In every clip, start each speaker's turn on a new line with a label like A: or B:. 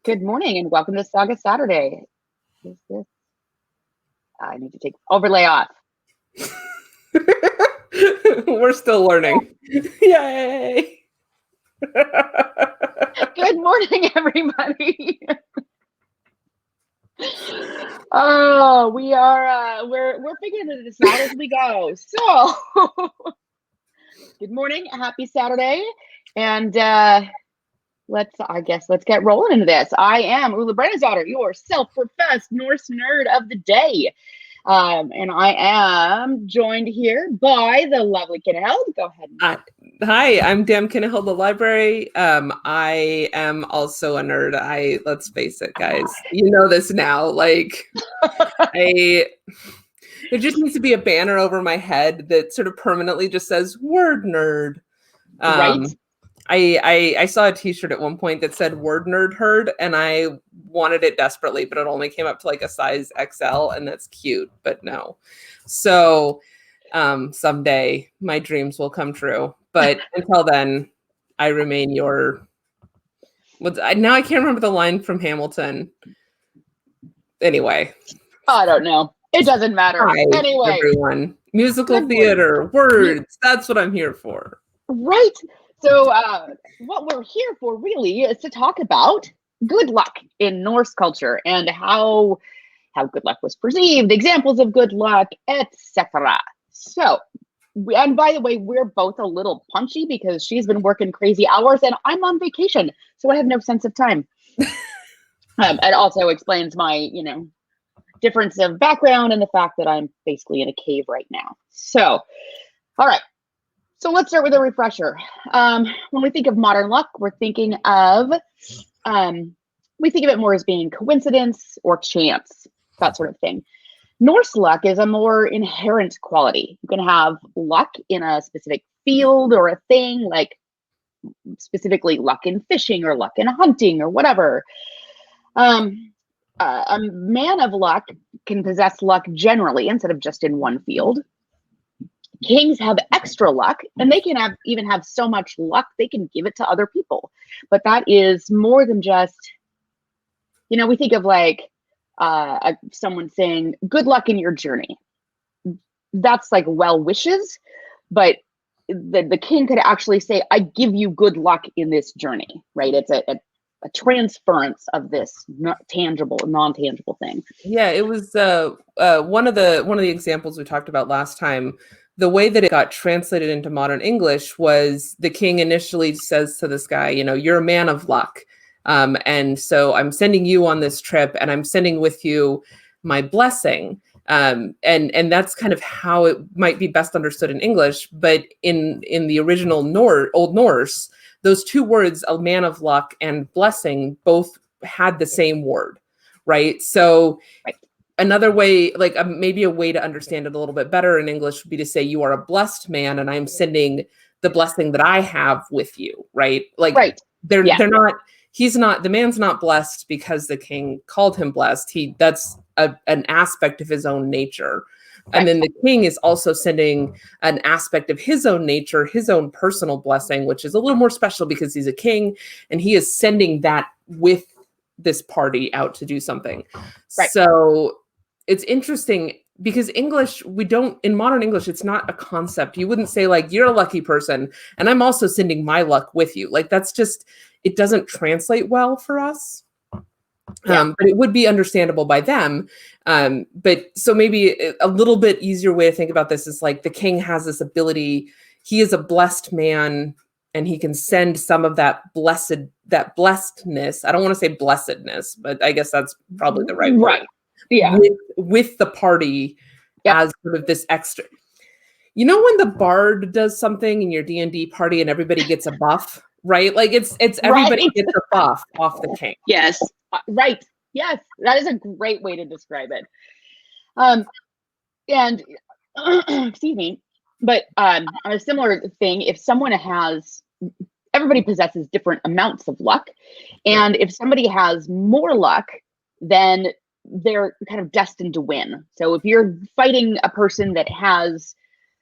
A: Good morning and welcome to Saga Saturday. Is this? I need to take overlay off.
B: We're still learning. Yay!
A: Good morning, everybody. Oh, we are we're figuring this out as we go. So, good morning, happy Saturday, and let's get rolling into this. I am Ula Brenna's your self-professed Norse nerd of the day. And I am joined here by the lovely Kinnaheld. Go ahead.
B: Hi, I'm Dam Kinnaheld, the library. I am also a nerd. Let's face it, guys. You know this now. There just needs to be a banner over my head that sort of permanently just says "word nerd."
A: Right.
B: I saw a t-shirt at one point that said "word nerd herd," and I wanted it desperately, but it only came up to like a size XL, and that's cute, but no. So someday my dreams will come true, but until then I remain your now I can't remember the line from Hamilton. Anyway,
A: I don't know, it doesn't matter.
B: Hi,
A: anyway,
B: everyone. Musical theater, words, that's what I'm here for.
A: Right. So what we're here for really is to talk about good luck in Norse culture and how good luck was perceived, examples of good luck, etc. So, and by the way, we're both a little punchy because she's been working crazy hours and I'm on vacation, so I have no sense of time. It also explains my, difference of background and the fact that I'm basically in a cave right now. So, all right. So let's start with a refresher. When we think of modern luck, we're thinking of, we think of it more as being coincidence or chance, that sort of thing. Norse luck is a more inherent quality. You can have luck in a specific field or a thing, like specifically luck in fishing or luck in hunting or whatever. A man of luck can possess luck generally instead of just in one field. Kings have extra luck, and they can even have so much luck they can give it to other people. But that is more than just, we think of like someone saying, good luck in your journey. That's like well wishes, but the king could actually say, I give you good luck in this journey, right? It's a transference of this non-tangible thing.
B: Yeah, it was one of the examples we talked about last time. The way that it got translated into modern English was the king initially says to this guy, you're a man of luck. And so I'm sending you on this trip and I'm sending with you my blessing. And that's kind of how it might be best understood in English. But in the original Old Norse, those two words, a man of luck and blessing, both had the same word, right? So
A: right.
B: Another way, like maybe a way to understand it a little bit better in English would be to say you are a blessed man and I'm sending the blessing that I have with you, right? Like
A: right.
B: they're not, the man's not blessed because the king called him blessed. That's an aspect of his own nature. Right. And then the king is also sending an aspect of his own nature, his own personal blessing, which is a little more special because he's a king and he is sending that with this party out to do something. Right. So it's interesting because English, in modern English, it's not a concept. You wouldn't say like, you're a lucky person and I'm also sending my luck with you. Like that's just, it doesn't translate well for us. Yeah. But it would be understandable by them. But so maybe a little bit easier way to think about this is like the king has this ability. He is a blessed man and he can send some of that blessedness. I don't want to say blessedness, but I guess that's probably the right word.
A: Right. Yeah.
B: With the party as sort of this extra. When the bard does something in your D&D party and everybody gets a buff, right? Like it's everybody gets a buff off the king.
A: Yes. Right. Yes. That is a great way to describe it. And excuse me, but on a similar thing, if someone everybody possesses different amounts of luck. And if somebody has more luck, then they're kind of destined to win. So if you're fighting a person that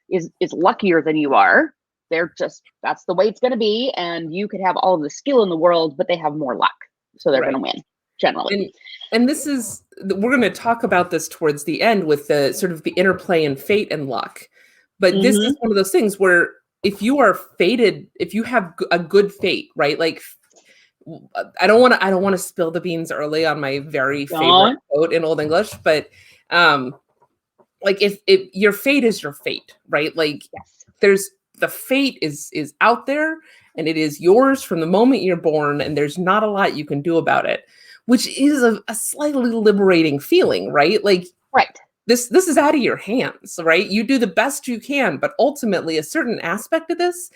A: is luckier than you are, that's the way it's going to be. And you could have all of the skill in the world, but they have more luck. So they're going to win generally.
B: And this is, we're going to talk about this towards the end with the sort of the interplay in fate and luck. But this is one of those things where if you are fated, if you have a good fate, right? Like, I don't want to spill the beans early on my very favorite quote in Old English, but like if your fate is your fate, right? Like there's the fate is out there and it is yours from the moment you're born, and there's not a lot you can do about it, which is a slightly liberating feeling, right? Like this is out of your hands, right? You do the best you can, but ultimately a certain aspect of this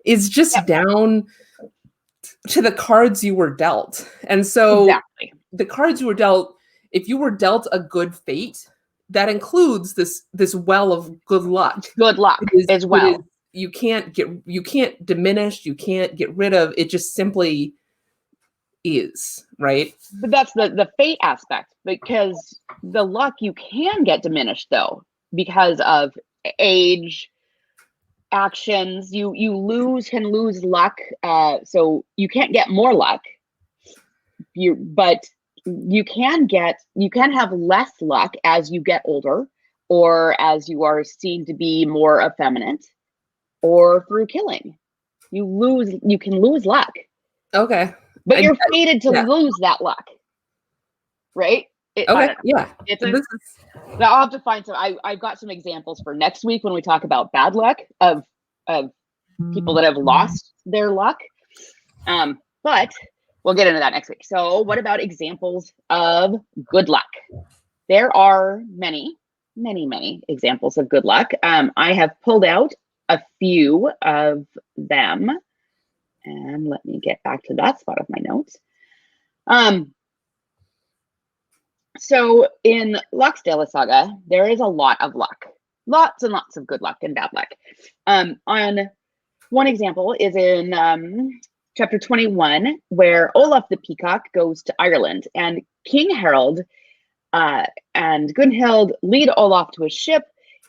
B: is just down to the cards you were dealt. And so the cards you were dealt, if you were dealt a good fate, that includes this well of good luck.
A: Good luck as well.
B: You can't diminish, you can't get rid of, it just simply is, right?
A: But that's the fate aspect, because the luck you can get diminished though, because of age, actions. You can lose luck, so you can't get more luck. But you can have less luck as you get older, or as you are seen to be more effeminate, or through killing. You can lose luck.
B: Okay.
A: But you're fated to lose that luck, right?
B: Yeah.
A: I'll have to find some. I've got some examples for next week when we talk about bad luck of people that have lost their luck. But we'll get into that next week. So, what about examples of good luck? There are many, many, many examples of good luck. I have pulled out a few of them. And let me get back to that spot of my notes. So in Laxdale Saga, there is a lot of luck. Lots and lots of good luck and bad luck. On one example is in chapter 21, where Olaf the Peacock goes to Ireland, and King Harold and Gunhild lead Olaf to his ship.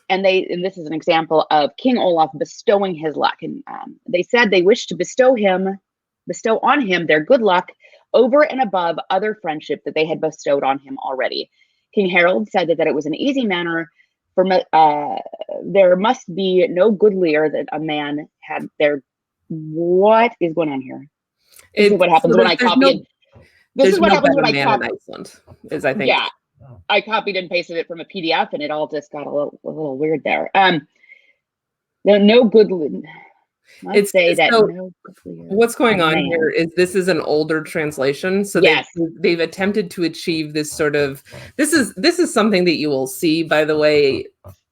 A: And this is an example of King Olaf bestowing his luck. And they said they wished to bestow on him their good luck over and above other friendship that they had bestowed on him already. King Harold said that it was an easy manner, for there must be no goodlier that a man had there. What is going on here? This is what happens when I copy. This is what happens when I copy.
B: Iceland, I think.
A: Yeah. I copied and pasted it from a PDF, and it all just got a little weird there. No good. Let's say that. No
B: what's going on here is this is an older translation, so they've attempted to achieve this sort of. This is something that you will see, by the way,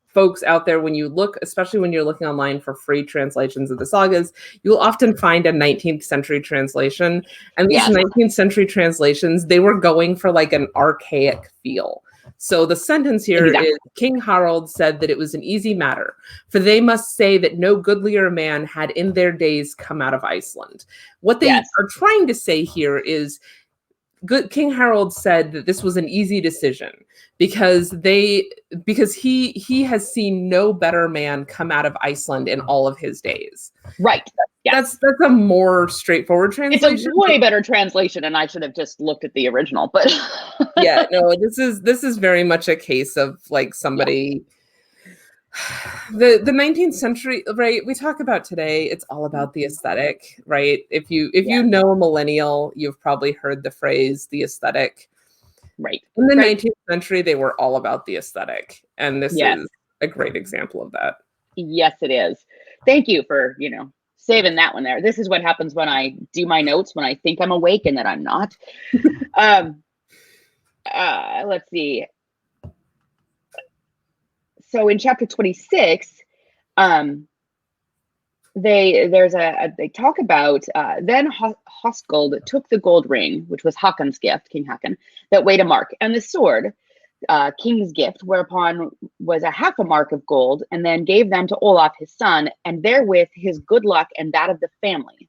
B: folks out there, when you look, especially when you're looking online for free translations of the sagas, you'll often find a 19th century translation. And these 19th century translations, they were going for like an archaic feel. So the sentence here is, King Harald said that it was an easy matter, for they must say that no goodlier man had in their days come out of Iceland. What they are trying to say here is, King Harold said that this was an easy decision because he has seen no better man come out of Iceland in all of his days.
A: Right.
B: That's a more straightforward translation.
A: It's a way better translation, and I should have just looked at the original. But
B: this is very much a case of like somebody. The 19th century, right? We talk about today, it's all about the aesthetic, right? If you know a millennial, you've probably heard the phrase the aesthetic.
A: Right.
B: In the 19th century, they were all about the aesthetic. And this is a great example of that.
A: Yes, it is. Thank you for, saving that one there. This is what happens when I do my notes when I think I'm awake and that I'm not. Let's see. So in chapter 26, they talk about then Hoskuld took the gold ring, which was Hakon's gift, King Hakon, that weighed a mark, and the sword, King's gift, whereupon was a half a mark of gold, and then gave them to Olaf his son, and therewith his good luck and that of the family,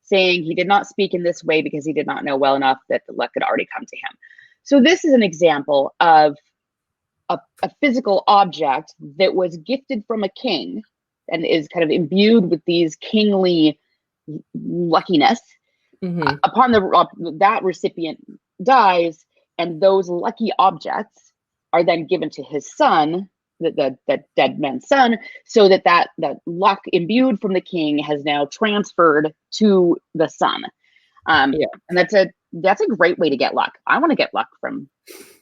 A: saying he did not speak in this way because he did not know well enough that the luck had already come to him. So this is an example of a physical object that was gifted from a king and is kind of imbued with these kingly luckiness,
B: Mhm.
A: Upon that recipient dies, and those lucky objects are then given to his son, the dead man's son, so that luck imbued from the king has now transferred to the son.
B: Yeah.
A: And that's a great way to get luck. I want to get luck from.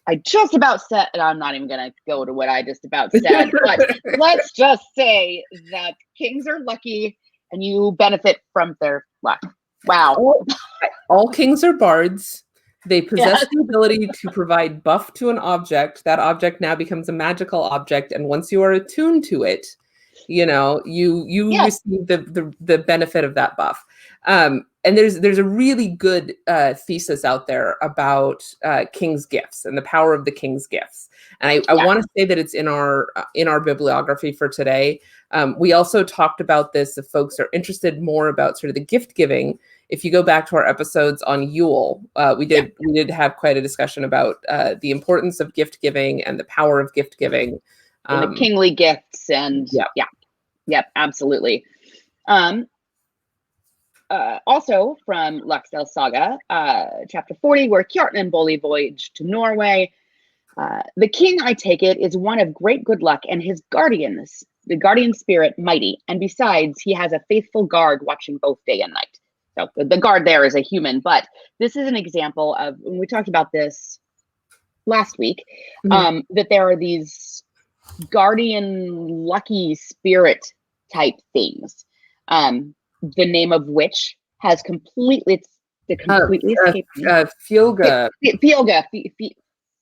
A: I just about said, and I'm not even going to go to what I just about said, but let's just say that kings are lucky and you benefit from their luck. Wow.
B: All kings are bards. They possess
A: Yes.
B: the ability to provide buff to an object. That object now becomes a magical object, and once you are attuned to it, you
A: Yes.
B: receive the benefit of that buff. And there's a really good thesis out there about king's gifts and the power of the king's gifts. And I want to say that it's in our bibliography for today. We also talked about this if folks are interested more about sort of the gift giving. If you go back to our episodes on Yule, we did have quite a discussion about the importance of gift giving and the power of gift giving.
A: And the kingly gifts and yep, absolutely. Also from Laxdal Saga, chapter 40, where Kjartan and Bolli voyage to Norway. The king, I take it, is one of great good luck, and his guardians, the guardian spirit, mighty. And besides, he has a faithful guard watching both day and night. So the guard there is a human, but this is an example of, when we talked about this last week, that there are these guardian lucky spirit type things. The name of which has completely escaped me.
B: Fjolga.
A: Fjolga.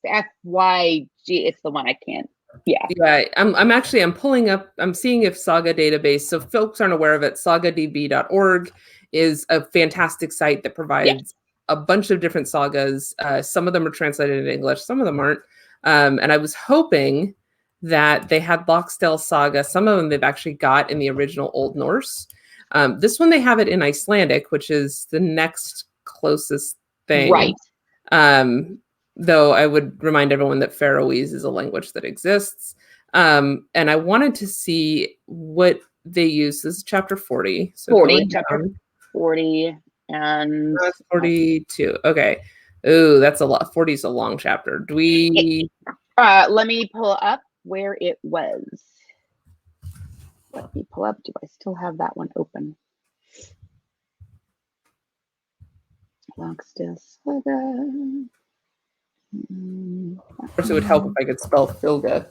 A: F-Y-G. It's the one I can't. Yeah.
B: Yeah. I'm pulling up, I'm seeing if Saga database. So folks aren't aware of it. sagadb.org is a fantastic site that provides a bunch of different sagas. Some of them are translated into English, some of them aren't. And I was hoping that they had Laxdal Saga. Some of them they've actually got in the original Old Norse. This one they have it in Icelandic, which is the next closest thing.
A: Right.
B: Though I would remind everyone that Faroese is a language that exists. And I wanted to see what they use. This is chapter 40. So
A: 40, chapter 40 and
B: 42. Okay. Ooh, that's a lot. 40 is a long chapter. Do we
A: let me pull up where it was. Let me pull up. Do I still have that one open? Laxdal Saga.
B: Of course, it would help if I could spell Filga.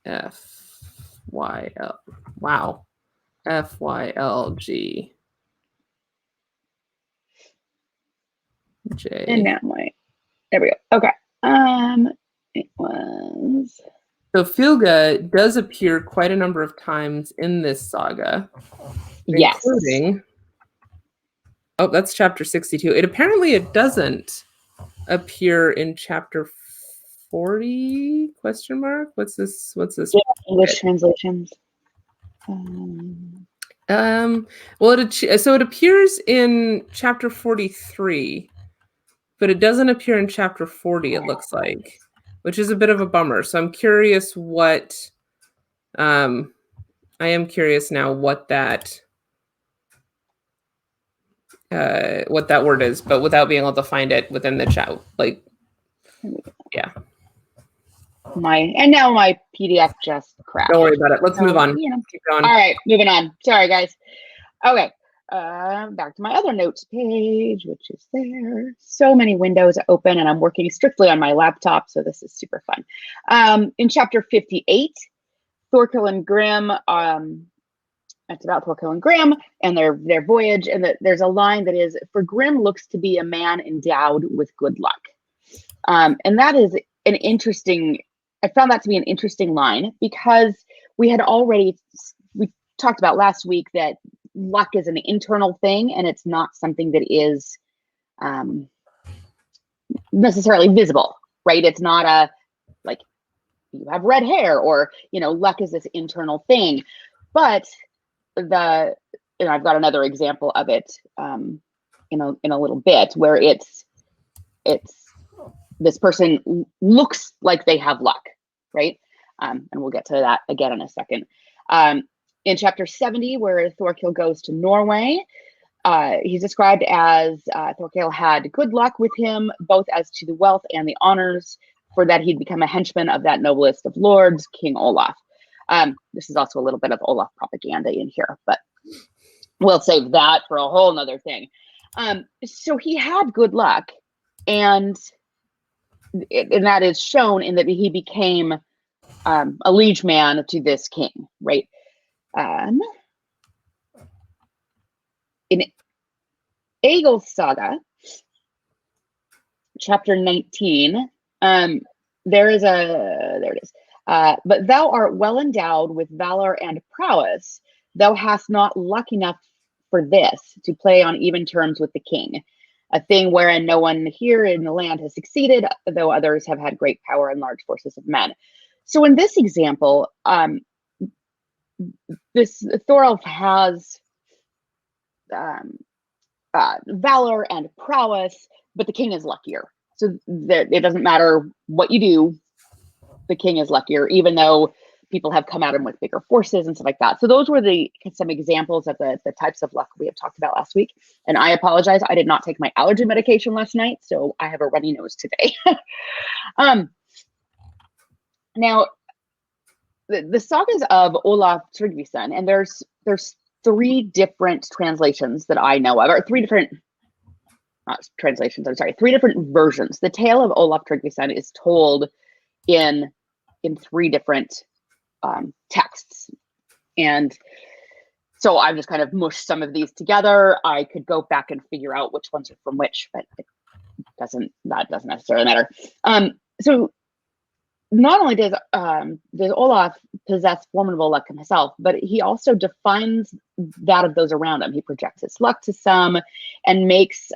B: F-Y-L. Wow. F-Y-L-G. J.
A: And now there we go. Okay. It was.
B: So Filga does appear quite a number of times in this saga.
A: Yes.
B: Including, oh, that's chapter 62. It doesn't appear in chapter 40 question mark. What's this?
A: Yeah, English translations.
B: Well, it appears in chapter 43, but it doesn't appear in chapter 40, it looks like, which is a bit of a bummer. So I'm curious what I am curious now what that word is, but without being able to find it within the chat. Like, yeah.
A: Now my PDF just crashed.
B: Don't worry about it. Let's move on.
A: Keep going. All right, moving on. Sorry, guys. Okay. Back to my other notes page, which is there. So many windows open, and I'm working strictly on my laptop, so this is super fun. In chapter 58, Thorkel and Grimm, it's about Thorkel and Grimm and their voyage, and there's a line that is, "For Grimm looks to be a man endowed with good luck." And that is an interesting, I found that to be an interesting line, because we talked about last week that luck is an internal thing, and it's not something that is necessarily visible, right? It's not like you have red hair, or luck is this internal thing. But I've got another example of it in a little bit, where it's this person looks like they have luck, right? And we'll get to that again in a second. In chapter 70, where Thorkill goes to Norway, he's described as Thorkill had good luck with him, both as to the wealth and the honors, for that he'd become a henchman of that noblest of lords, King Olaf. This is also a little bit of Olaf propaganda in here, but we'll save that for a whole nother thing. So he had good luck, and that is shown in that he became a liege man to this king, right? In Egil's Saga, chapter 19, there it is. But thou art well endowed with valor and prowess. Thou hast not luck enough for this to play on even terms with the king, a thing wherein no one here in the land has succeeded, though others have had great power and large forces of men. So in this example, this Thorolf has valor and prowess, but the king is luckier. So it doesn't matter what you do, the king is luckier, even though people have come at him with bigger forces and stuff like that. So those were some examples of the types of luck we have talked about last week. And I apologize, I did not take my allergy medication last night, so I have a runny nose today. Now, the sagas of Olaf Tryggvason, and there's 3 different translations that I know of, or 3 different translations, I'm sorry, 3 different versions. The tale of Olaf Tryggvason is told in 3 different texts. And so I've just kind of mushed some of these together. I could go back and figure out which ones are from which, but that doesn't necessarily matter. So not only does Olaf possess formidable luck himself, but he also defines that of those around him. He projects his luck to some and makes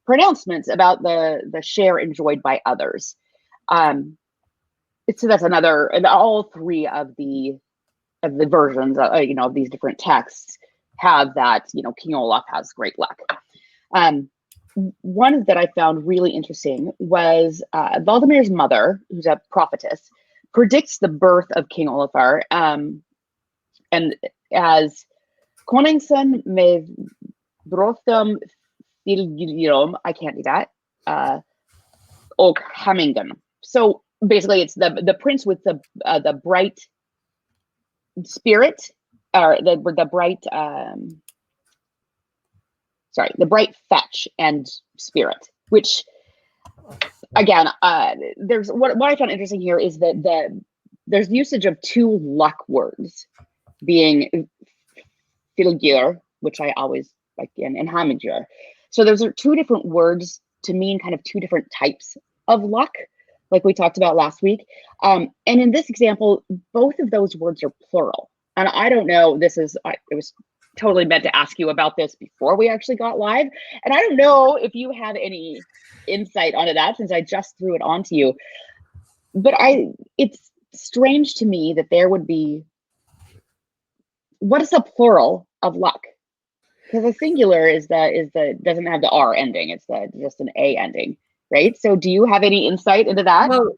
A: pronouncements about the share enjoyed by others. So that's another, and all 3 of the versions, of these different texts have that, King Olaf has great luck. One that I found really interesting was Valdemir's mother, who's a prophetess, predicts the birth of King Olafur, and as Koningsson med bråttom till I can't do that, och Hammingen. So basically, it's the prince with the bright spirit, or the bright the bright fetch and spirit. Which, again, there's what I found interesting here is that there's usage of 2 luck words, being fylgjur, which I always like, and hamigjur. So those are 2 different words to mean kind of 2 different types of luck, like we talked about last week. And in this example, both of those words are plural. And I don't know, it was totally meant to ask you about this before we actually got live. And I don't know if you have any insight onto that, since I just threw it onto you. But it's strange to me that there would be, what is the plural of luck? Because the singular doesn't have the R ending. It's just an A ending, right? So do you have any insight into that?
B: Well,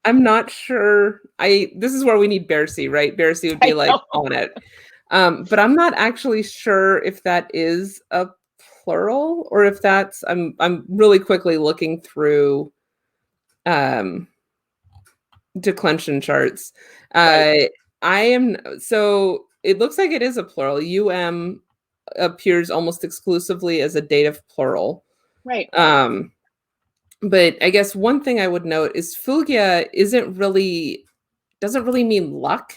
B: I'm not sure. This is where we need Bercy, right? Bercy would be like on it. But I'm not actually sure if that is a plural or if that's, I'm really quickly looking through declension charts. Right. So it looks like it is a plural. Appears almost exclusively as a dative plural.
A: Right.
B: But I guess one thing I would note is fylgja doesn't really mean luck.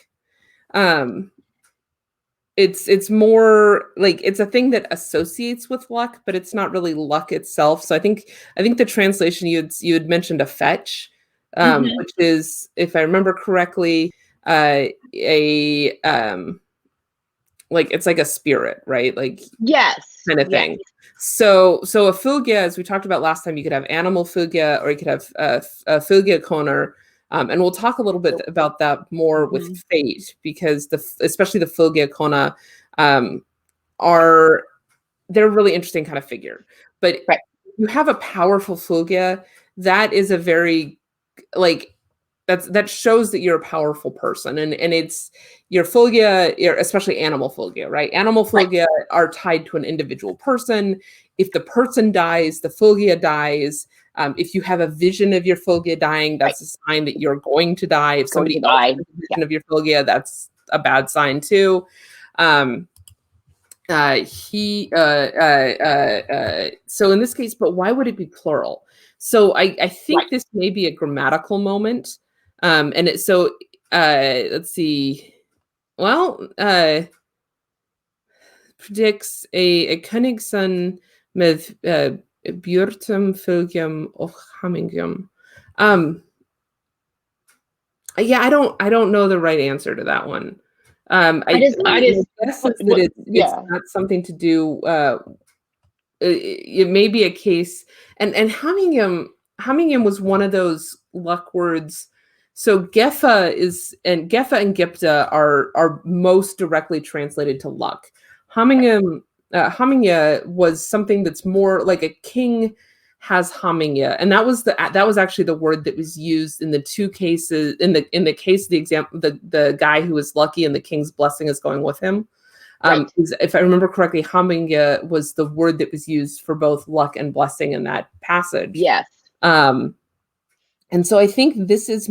B: It's more like it's a thing that associates with luck, but it's not really luck itself. So I think the translation you had mentioned a fetch, which is, if I remember correctly, it's like a spirit, right? Like,
A: yes,
B: kind of thing. So a fylgja, as we talked about last time, you could have animal fylgja or you could have a fylgja konar. And we'll talk a little bit about that more with fate, because especially the fylgja kona they're a really interesting kind of figure. But you have a powerful fylgja, that is a very, like, that shows that you're a powerful person, and it's your fulgia, especially animal fulgia, right? Animal fulgia are tied to an individual person. If the person dies, the fulgia dies. If you have a vision of your fulgia dying, that's a sign that you're going to die. If somebody else has a vision of your fulgia, that's a bad sign too. So in this case, but why would it be plural? So I think this may be a grammatical moment. Let's see. Well, predicts a Königsson med Björtum Fylgjum och Hammingum. Yeah, I don't know the right answer to that one. I guess that it's not something to do. It may be a case, and Hammingum was one of those luck words. So Geffa and Gipta are most directly translated to luck. Hamminga was something that's more like a king has Hamminga, and that was actually the word that was used in the two cases. In the case of the example, the guy who was lucky and the king's blessing is going with him. If I remember correctly, Hamminga was the word that was used for both luck and blessing in that passage.
A: Yes.
B: And so I think this is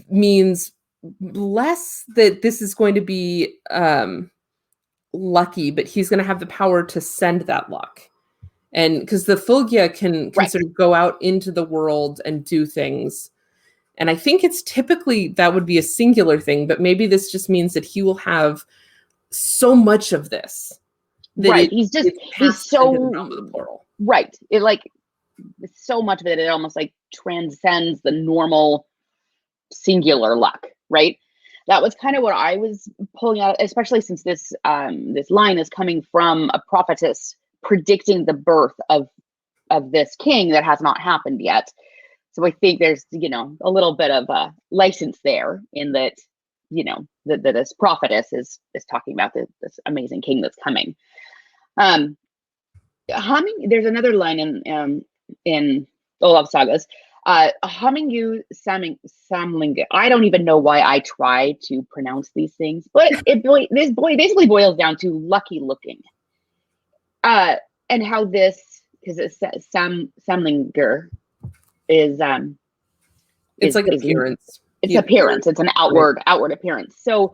B: means less that this is going to be lucky, but he's going to have the power to send that luck. And because the Fulgia can sort of go out into the world and do things. And I think it's typically that would be a singular thing, but maybe this just means that he will have so much of this.
A: He's so
B: plural.
A: Right. So much of it, it almost like transcends the normal singular luck, right? That was kind of what I was pulling out, especially since this line is coming from a prophetess predicting the birth of this king that has not happened yet. So I think there's, a little bit of a license there in that, that this prophetess is talking about this amazing king that's coming. There's another line in Olaf sagas, Hammingu Samlinga. I don't even know why I try to pronounce these things, but this basically boils down to lucky looking. And how this, because it's Samlinger is
B: it's like appearance.
A: It's appearance. It's an outward appearance. So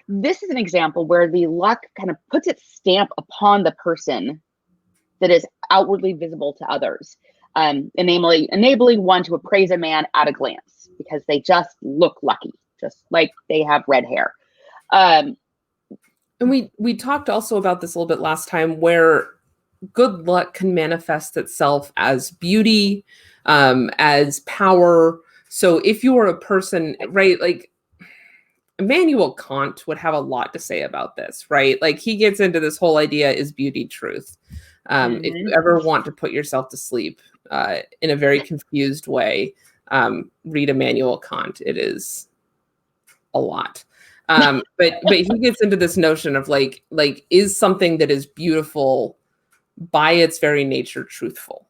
A: this is an example where the luck kind of puts its stamp upon the person that is outwardly visible to others, enabling one to appraise a man at a glance because they just look lucky, just like they have red hair.
B: And we talked also about this a little bit last time, where good luck can manifest itself as beauty, as power. So if you are a person, right, like Immanuel Kant would have a lot to say about this, right? Like he gets into this whole idea, is beauty truth? If you ever want to put yourself to sleep in a very confused way, read Immanuel Kant. It is a lot. But he gets into this notion of like is something that is beautiful by its very nature truthful?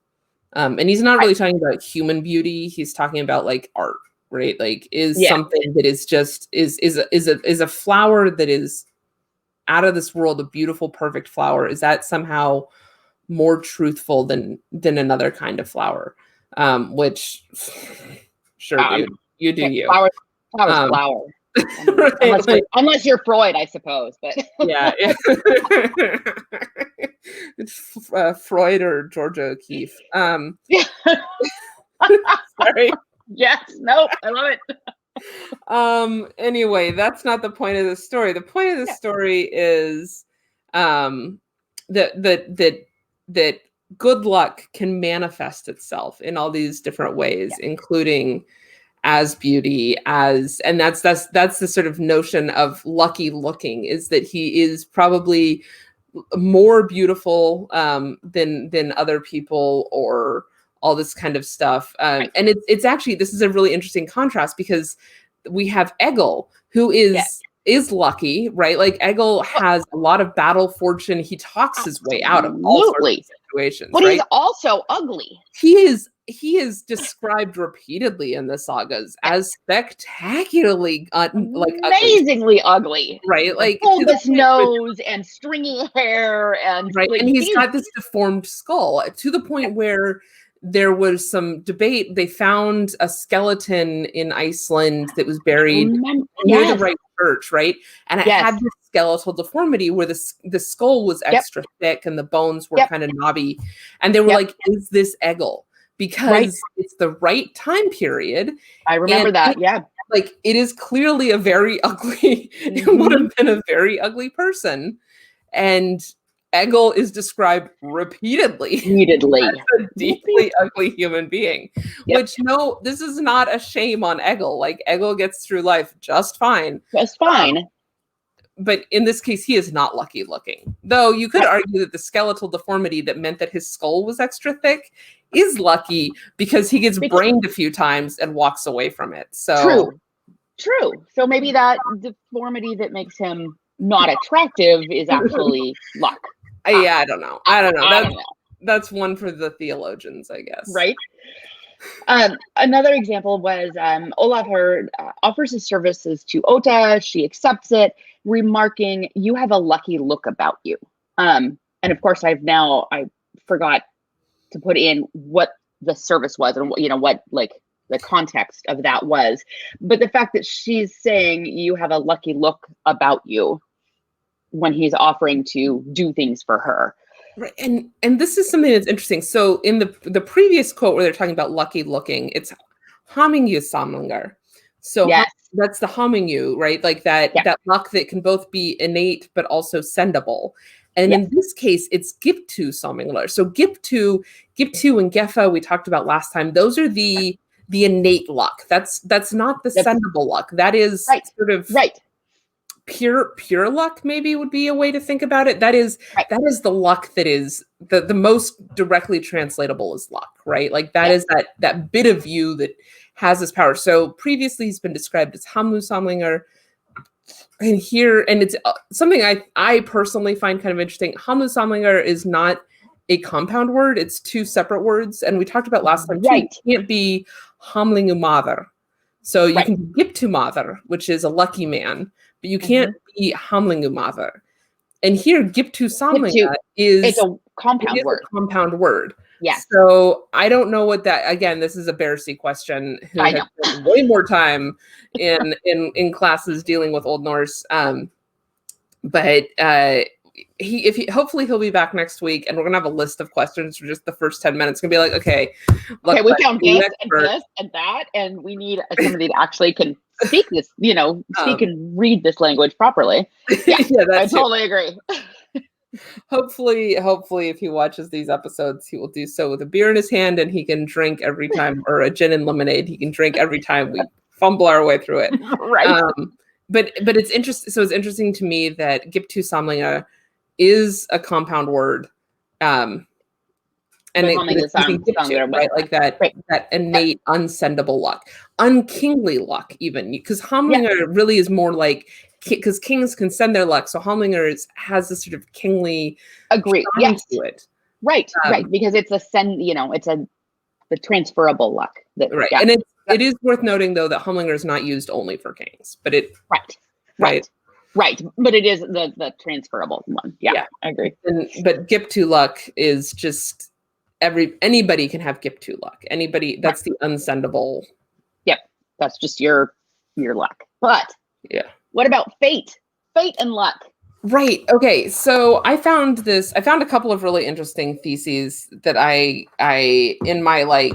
B: And he's not really talking about human beauty. He's talking about like art, right? Like is something that is just is a flower that is out of this world, a beautiful, perfect flower. Is that somehow more truthful than another kind of flower? Which sure, dude, you do you.
A: Flower. Unless you're Freud, I suppose, but
B: yeah. It's Freud or Georgia O'Keeffe. Sorry.
A: Yes. Nope. I love
B: it. Anyway, that's not the point of the story. The point of the story is that good luck can manifest itself in all these different ways, including as beauty, and that's the sort of notion of lucky looking, is that he is probably more beautiful than other people, or all this kind of stuff. And it's actually, this is a really interesting contrast, because we have Egil, who is lucky, right? Like Egil has a lot of battle fortune. He talks his way out of all sorts of situations.
A: But he's also ugly.
B: He is he is described repeatedly in the sagas as spectacularly
A: amazingly ugly.
B: Right? Like
A: bulbous nose and stringy hair and
B: right. And he's got this deformed skull to the point where there was some debate. They found a skeleton in Iceland that was buried near the right church, right? And it had this skeletal deformity where the skull was extra thick and the bones were kind of knobby. And they were like, is this Egil? Because it's the right time period.
A: I remember that,
B: Like, it is clearly a very ugly, it would have been a very ugly person. And Egil is described repeatedly as a deeply ugly human being, which this is not a shame on Egil. Like, Egil gets through life just fine. But in this case, he is not lucky looking. Though you could argue that the skeletal deformity that meant that his skull was extra thick is lucky because he gets brained a few times and walks away from it. So
A: True. So maybe that deformity that makes him not attractive is actually luck.
B: I don't know. That's one for the theologians, I guess.
A: Right. Another example was Olafur offers his services to Ota. She accepts it, remarking, "You have a lucky look about you." And of course, I forgot to put in what the service was and what like the context of that was. But the fact that she's saying you have a lucky look about you when he's offering to do things for her.
B: Right. And this is something that's interesting. So in the previous quote where they're talking about lucky looking, it's hamingu samlingar. So that's the hamingu, right? Like that luck that can both be innate but also sendable. And in this case, it's giptu samlingar. So giptu and gefa we talked about last time. Those are the innate luck. That's not the sendable luck. That is sort of pure luck, maybe would be a way to think about it. That is the luck that is the most directly translatable as luck, right? Like that is that bit of you that has this power. So previously he's been described as Hamlu Samlinger, and it's something I personally find kind of interesting. Hamlu Samlinger is not a compound word; it's two separate words, and we talked about last time. It can't be Hamlingu Mather, so you can be Giptu Mather, which is a lucky man. But you can't be Hamlingu Mather. And here, Giptu Samlinga is
A: a compound word.
B: A compound word.
A: Yes.
B: So I don't know what that. Again, this is a Bearsy question. Who has spent way more time in classes dealing with Old Norse. But hopefully he'll be back next week, and we're gonna have a list of questions for just the first 10 minutes. It's gonna be like, okay,
A: we found this and this and that, and we need somebody that actually can speak this, speak and read this language properly. I totally agree.
B: Hopefully, if he watches these episodes, he will do so with a beer in his hand, and he can drink every time, or a gin and lemonade. He can drink every time we fumble our way through it.
A: Right.
B: But it's interesting. So it's interesting to me that Giptu Samlinga is a compound word. And right? Like that innate, unsendable luck, unkingly luck, even, because Hamlinger really is more like, because kings can send their luck, so Hamlinger has this sort of kingly to it.
A: Right, because it's the transferable luck.
B: And it is worth noting though that Hamlinger is not used only for kings, but it
A: right. But it is the transferable one. Yeah, I agree.
B: But Giptu luck is just anybody can have Giptu luck. Anybody, that's the unsendable.
A: Yep, that's just your luck. But what about fate? Fate and luck.
B: Right. Okay. So I found a couple of really interesting theses that I in my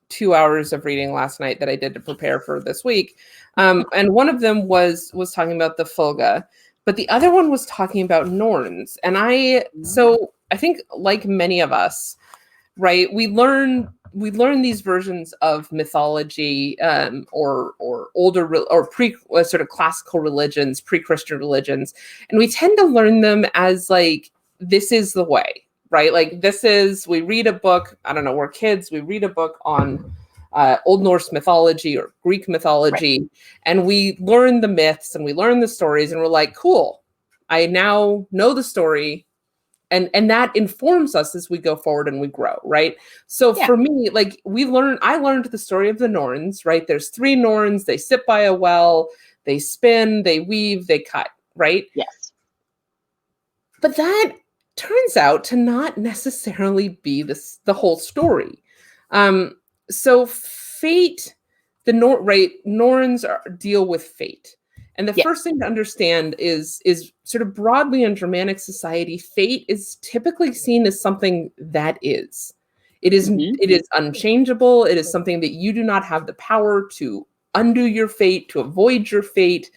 B: 2 hours of reading last night that I did to prepare for this week. And one of them was talking about the Fulga, but the other one was talking about Norns. And so I think, like many of us, right, we learn these versions of mythology, or older or sort of classical religions, pre-Christian religions, and we tend to learn them as this is the way, right? We read a book. I don't know. We're kids. We read a book on Old Norse mythology or Greek mythology, and we learn the myths and we learn the stories, and we're like, cool, I now know the story. and that informs us as we go forward and we grow, right? So for me, like I learned the story of the Norns, right? There's 3 Norns, they sit by a well, they spin, they weave, they cut, right?
A: Yes.
B: But that turns out to not necessarily be the whole story. So fate, Norns deal with fate. And the first thing to understand is sort of broadly in Germanic society, fate is typically seen as something that is. It is unchangeable. It is something that you do not have the power to undo your fate, to avoid your fate,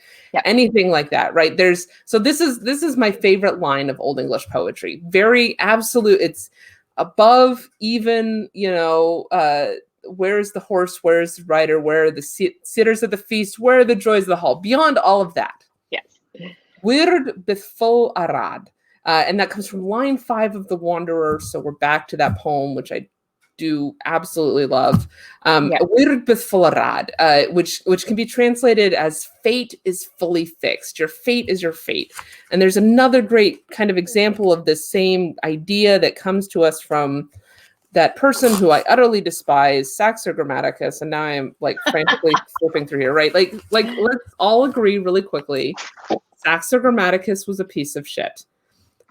B: anything like that, right? This is my favorite line of Old English poetry. Very absolute. It's above, even, where is the horse? Where is the rider? Where are the sitters at the feast? Where are the joys of the hall? Beyond all of that.
A: Yes.
B: Wird befol arad. And that comes from line 5 of The Wanderer. So we're back to that poem, which I do absolutely love. Wird befol arad, which can be translated as fate is fully fixed. Your fate is your fate. And there's another great kind of example of this same idea that comes to us from that person who I utterly despise, Saxo Grammaticus, and now I'm like frantically flipping through here, right? Like let's all agree really quickly, Saxo Grammaticus was a piece of shit.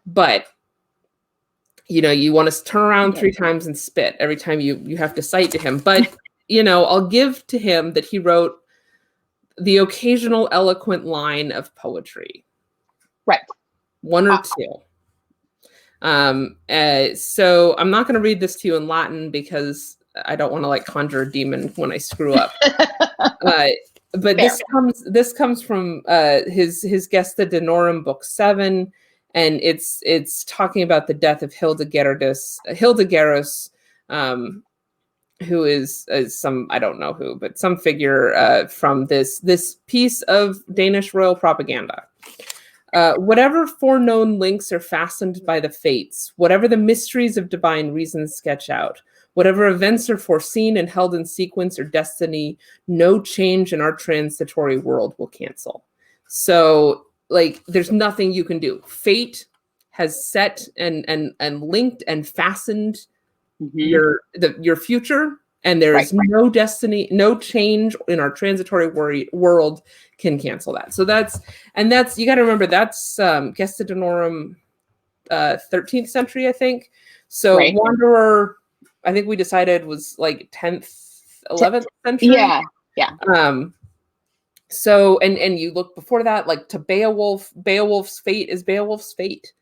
B: But you want to turn around 3 times and spit every time you have to cite to him. But I'll give to him that he wrote the occasional eloquent line of poetry.
A: Right.
B: 1 or 2. So I'm not going to read this to you in Latin because I don't want to like conjure a demon when I screw up. But this comes from his Gesta Danorum, book 7, and it's talking about the death of Hildegarus, who is some, I don't know who, but some figure from this piece of Danish royal propaganda. Whatever foreknown links are fastened by the fates, whatever the mysteries of divine reason sketch out, whatever events are foreseen and held in sequence or destiny, no change in our transitory world will cancel. So, like, there's nothing you can do. Fate has set and linked and fastened your future, and there is no destiny, no change in our transitory world can cancel that. So that's you got to remember that's Gesta Danorum, 13th century, I think. So Wanderer, I think we decided was like 10th, 11th century.
A: Yeah.
B: So and you look before that, like to Beowulf. Beowulf's fate is Beowulf's fate,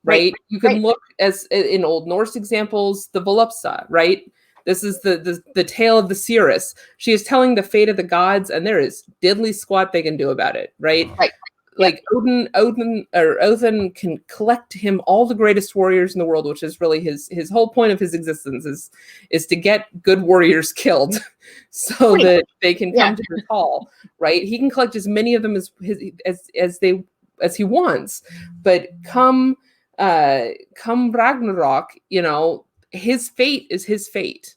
B: right? You can look as in Old Norse examples, the Volupsa, right? This is the tale of the seeress. She is telling the fate of the gods, and there is diddly squat they can do about it, right? Like Odin can collect to him all the greatest warriors in the world, which is really his whole point of his existence is to get good warriors killed, so that they can come to his hall, right? He can collect as many of them as he wants, but come Ragnarok, his fate is his fate.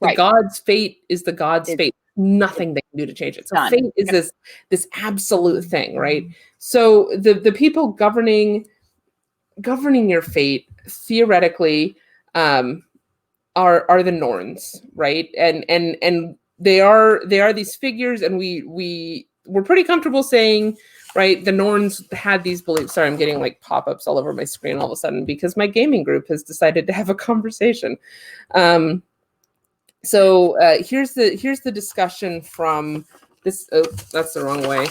B: The god's fate is the god's fate. Nothing they can do to change it. So fate is this absolute thing, right? So the people governing your fate theoretically are the Norns, right? And they are these figures, and we're pretty comfortable saying, right, the Norns had these beliefs. Sorry, I'm getting like pop-ups all over my screen all of a sudden because my gaming group has decided to have a conversation. So here's the discussion from this. Oh, that's the wrong way.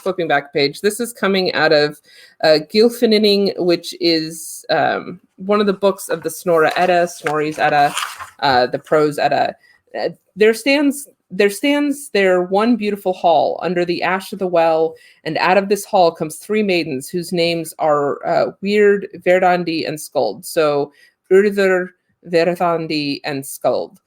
B: Flipping back a page. This is coming out of Gylfaginning, which is one of the books of the Snorri Edda, Snorri's Edda, the prose Edda. There stands there one beautiful hall under the ash of the well, and out of this hall comes 3 maidens whose names are Weird, Verdandi, and Skuld. So Urður, Verdandi, and Skuld.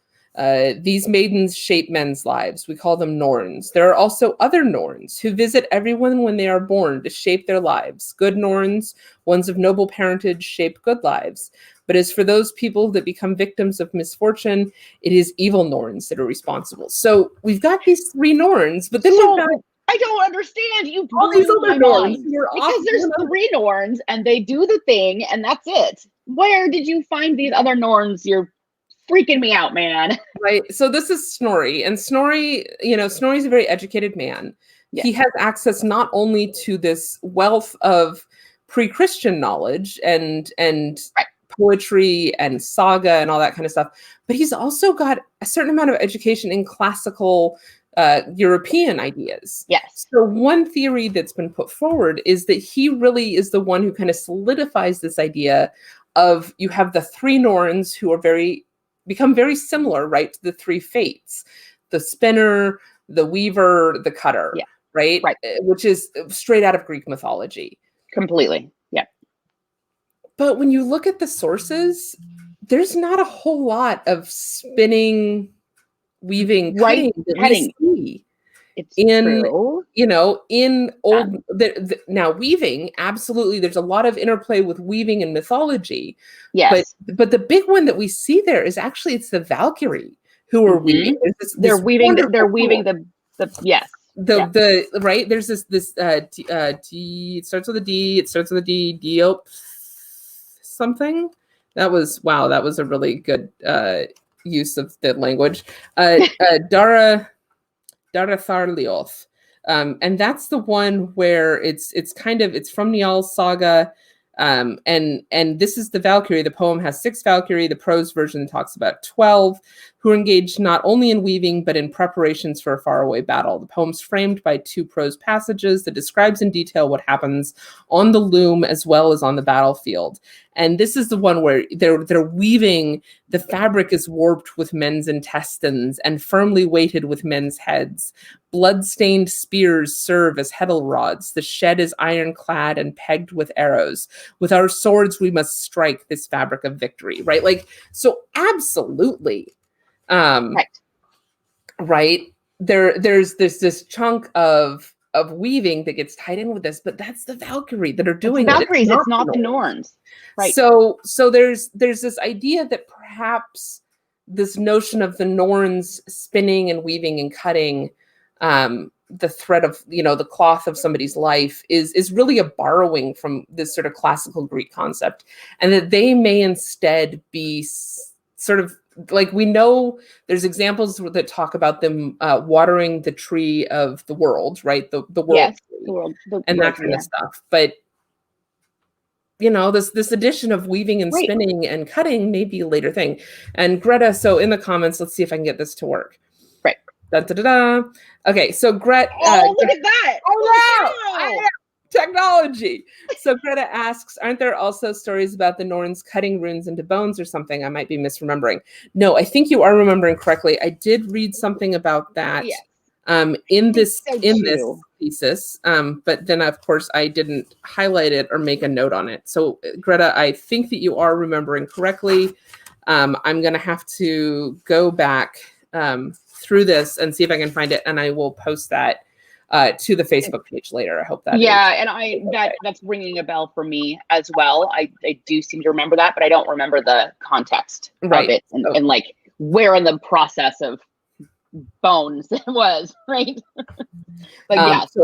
B: These maidens shape men's lives. We call them Norns. There are also other Norns who visit everyone when they are born to shape their lives. Good Norns, ones of noble parentage, shape good lives. But as for those people that become victims of misfortune, it is evil Norns that are responsible. So we've got these 3 Norns, but then we've got...
A: I don't understand. You
B: all these other Norns.
A: Because there's 3 Norns, and they do the thing, and that's it. where did you find these other Norns? You're freaking me out, man.
B: Right. So this is Snorri, and Snorri, Snorri's a very educated man.
A: Yes.
B: He has access not only to this wealth of pre-Christian knowledge and
A: Right.
B: poetry and saga and all that kind of stuff, but he's also got a certain amount of education in classical European ideas.
A: Yes.
B: So one theory that's been put forward is that he really is the one who kind of solidifies this idea of, you have the three Norns who are become very similar, right, to the three fates: the spinner, the weaver, the cutter,
A: Yeah.
B: right? Which is straight out of Greek mythology.
A: Completely. Yeah.
B: But when you look at the sources, there's not a whole lot of spinning, weaving,
A: Right.
B: cutting that we see.
A: It's
B: in
A: true.
B: In old now weaving, absolutely, there's a lot of interplay with weaving in mythology.
A: Yes.
B: But the big one that we see there is actually, it's the Valkyrie who are weaving.
A: They're weaving the yes.
B: The right, there's this D, it starts with a D, Diop something. That was a really good use of the language. Daratharlioth. And that's the one where it's from Njál's saga. And this is the Valkyrie. The poem has 6 Valkyrie. The prose version talks about 12, who are engaged not only in weaving, but in preparations for a faraway battle. The poem's framed by 2 prose passages that describes in detail what happens on the loom as well as on the battlefield. And this is the one where they're weaving. The fabric is warped with men's intestines and firmly weighted with men's heads. Blood-stained spears serve as heddle rods. The shed is ironclad and pegged with arrows. With our swords, we must strike this fabric of victory, right? Like, so absolutely. Right. There's this chunk of weaving that gets tied in with this, but that's the Valkyrie that are doing
A: it's Valkyries,
B: it.
A: It's not the Norns. Right.
B: So there's this idea that perhaps this notion of the Norns spinning and weaving and cutting the thread of, the cloth of somebody's life is really a borrowing from this sort of classical Greek concept, and that they may instead be sort of, like, we know there's examples that talk about them watering the tree of the world, right? The world,
A: yes,
B: tree, and that kind of stuff. But this addition of weaving and spinning and cutting may be a later thing. And Greta, so in the comments, let's see if I can get this to work.
A: Right.
B: Okay, so Greta.
A: Look at that!
B: I know. Technology. So Greta asks, aren't there also stories about the Norns cutting runes into bones or something? I might be misremembering. No, I think you are remembering correctly. I did read something about that in this thesis, but then of course I didn't highlight it or make a note on it. So Greta, I think that you are remembering correctly. I'm going to have to go back through this and see if I can find it, and I will post that to the Facebook page later. I hope that.
A: Yeah, and that's ringing a bell for me as well. I do seem to remember that, but I don't remember the context of it and like where in the process of bones it was, right? But yes,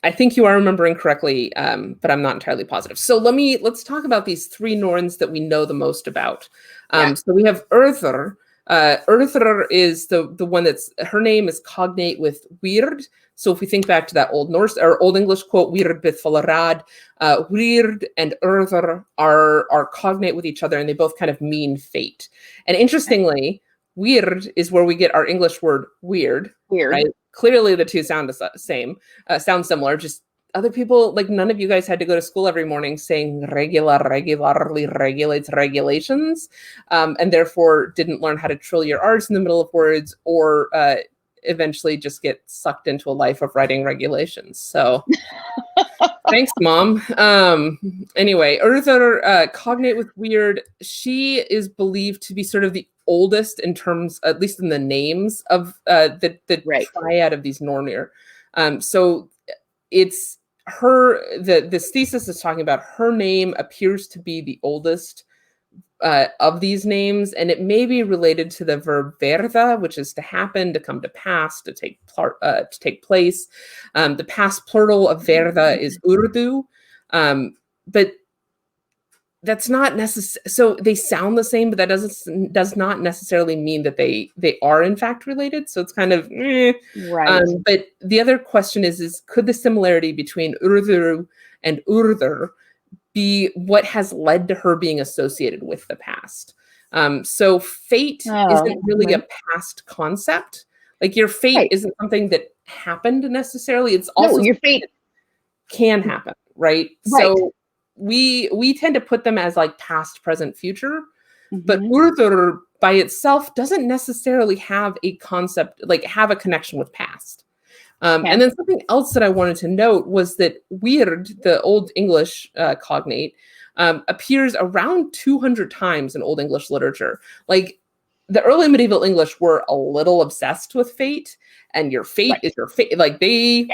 A: I think you are remembering correctly, but I'm not entirely positive. So let's talk about these 3 Norns that we know the most about.
B: So we have Urthur. Urthur is the one that's, her name is cognate with weird. So if we think back to that Old Norse or Old English quote, weird bith falarad, weird and Urthur are cognate with each other, and they both kind of mean fate. And interestingly, weird is where we get our English word weird. Right? Clearly the two sound the same, sound similar, just other people, like none of you guys had to go to school every morning saying regularly regulates regulations, and therefore didn't learn how to trill your R's in the middle of words, or eventually just get sucked into a life of writing regulations. So thanks, Mom. Anyway, Urthur, cognate with weird, she is believed to be sort of the oldest in terms, at least in the names of the triad of these Nornir. So it's her, this thesis is talking about her name appears to be the oldest of these names, and it may be related to the verb verða, which is to happen, to come to pass, to take place. The past plural of verða is urdu, but that's not necessary. So they sound the same, but that does not necessarily mean that they are in fact related. So it's kind of
A: Right.
B: But the other question is could the similarity between Urdur and Urdur be what has led to her being associated with the past? So fate isn't really a past concept. Like your fate isn't something that happened necessarily. It's also
A: your fate
B: can happen, right? So we tend to put them as like past, present, future, but Urdur by itself doesn't necessarily have a concept, like have a connection with past. And then something else that I wanted to note was that weird, the Old English cognate, appears around 200 times in Old English literature. Like the early medieval English were a little obsessed with fate, and your fate is your fate. Like they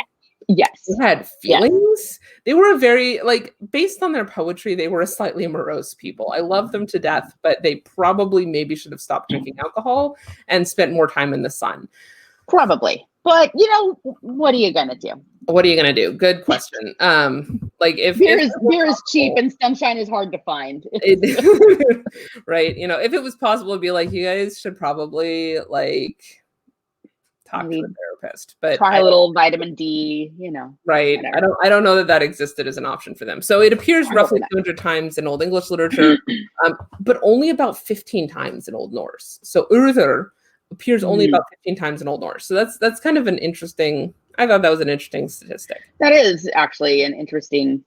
B: had feelings. They were a very, like, based on their poetry, they were a slightly morose people. I love them to death, but they probably maybe should have stopped drinking alcohol and spent more time in the sun.
A: Probably. But what are you gonna do?
B: What are you gonna do? Good question. Like if
A: beer is cheap and sunshine is hard to find.
B: Right. If it was possible to be like, you guys should probably like talk to a therapist, but
A: try a little vitamin D,
B: right. Whatever. I don't know that existed as an option for them. So it appears roughly 200 times in Old English literature, but only about 15 times in Old Norse. So Urður appears only about 15 times in Old Norse. So that's kind of an interesting, I thought that was an interesting statistic.
A: That is actually an interesting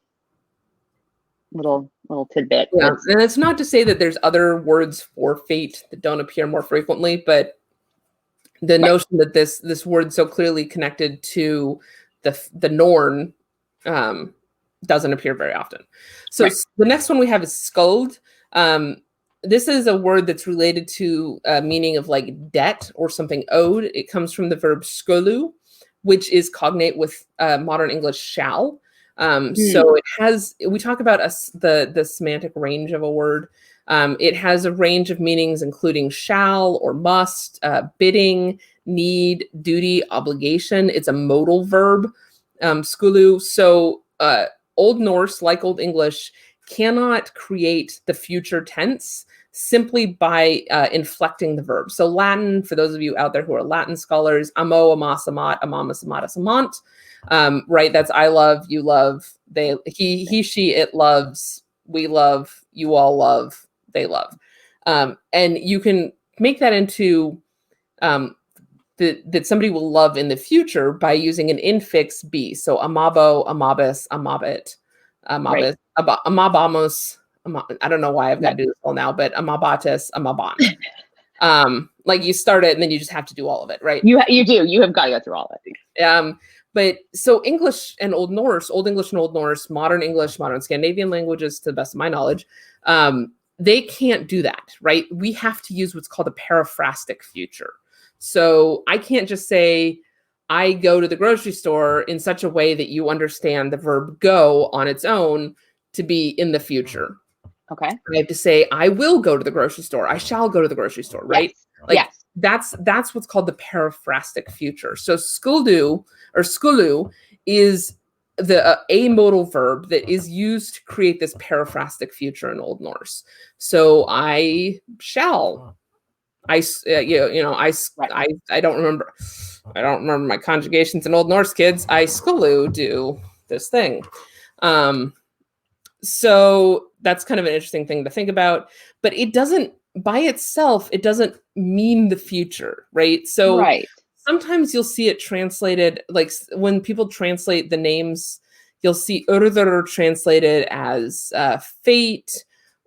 A: little tidbit.
B: Yeah. And it's not to say that there's other words for fate that don't appear more frequently, but the notion that this word so clearly connected to the Norn doesn't appear very often. So the next one we have is skuld. This is a word that's related to meaning of like debt or something owed. It comes from the verb skulu, which is cognate with modern English shall. So it has, we talk about the semantic range of a word. It has a range of meanings, including shall or must, bidding, need, duty, obligation. It's a modal verb, skulu. So Old Norse, like Old English, cannot create the future tense simply by inflecting the verb. So Latin, for those of you out there who are Latin scholars, amo, amas, amat, amamus, amatus, amant, right? That's I love, you love, they, he, she, it loves, we love, you all love, they love. And you can make that into that somebody will love in the future by using an infix be. So amabo, amabis, amabit, amabis, amabamos. I don't know why I've got to do this all now, but amabatis, amaban. Like you start it and then you just have to do all of it, right?
A: You do. You have got to go through all of it.
B: But so English and Old Norse, Old English and Old Norse, modern English, modern Scandinavian languages, to the best of my knowledge, they can't do that, right? We have to use what's called a periphrastic future. So I can't just say, I go to the grocery store in such a way that you understand the verb go on its own to be in the future.
A: Okay.
B: I have to say, I will go to the grocery store. I shall go to the grocery store, right?
A: Yes.
B: Like that's what's called the periphrastic future. So skuldu or skulu is the amodal verb that is used to create this periphrastic future in Old Norse. So I shall. I don't remember. I don't remember my conjugations in Old Norse, kids. I skulu do this thing. So that's kind of an interesting thing to think about, but it doesn't by itself, it doesn't mean the future, right? So sometimes you'll see it translated, like when people translate the names, you'll see Urdur translated as fate